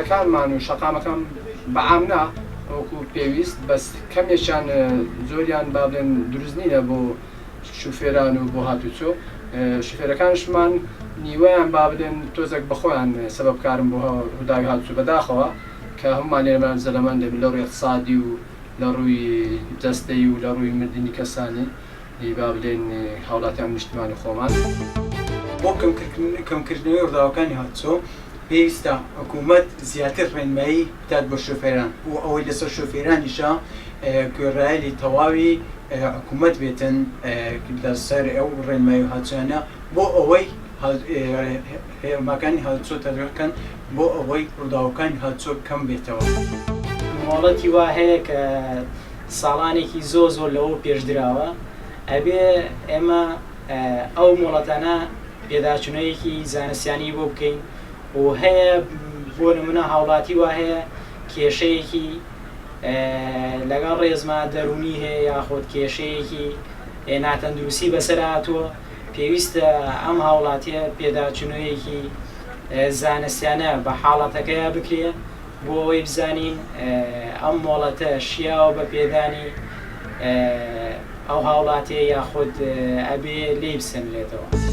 شوفێرەکانمان و شەقامەکان بەعامنا وەکو پێویست بەس کەمێکیان زۆریان با بڵێن دروست نینە بۆ شوفێران و بۆ هاتوچۆ شوفێرەکانشمان نیوەیان با بڵێن تۆزێک بەخۆیان سەبەبکارن بۆ هوداوی هاتوچۆ بەداخەوە کە هەمومان لێرەمان زەلەمەند دەبێت لە ڕووی اقتصادی و لە ڕووی دەستەی و لە ڕووی مردنی کەسانی با بڵێن هاوڵاتیان نیشتیمانی خۆمان بۆ کەمکردنەوەی ڕووداوەکانی هاتوچۆ پێویستە حکوومەت زیاتر ڕێنمایی بدات بۆ شوفێران و ئەوەی لەسەر شوفێرانیشە گوێڕایەلی تەواوی حکوومەت بێتن لەسەر ئەو ڕێنمایی هاتوچۆیانە بۆ ئەوەی هێرمەکانی هاتوچۆ تەرەکەن بۆ ئەوەی ڕووداوەکانی هاتوچۆ کەم بێتەوە. مۆڵەتی وا هەیە کە ساڵانێکی زۆر لەوە پێشدراوە ئەبێ ئێمە ئەو مۆڵەتانە پێداچوونەیەکی زانستیانی بۆ بکەین و هەیە بۆ نمونە هاوڵاتی وا هەیە کێشەیەکی لەگەڵ ڕێزما دەرونی هەیە یاخۆت کێشەیەکی ناتەندروستی بەسەر هاتووە پێویستە ئەم هاوڵاتیە پێداچوونەیەکی زانستیانە بە حاڵەتەکەیە بکرێ بۆ ئەوەی بزانین ئەم مۆڵەتە شیاوە بە پێدانی ئەو هاوڵاتیە یاخۆت ئەبێ لێی بسەنرێتەوە.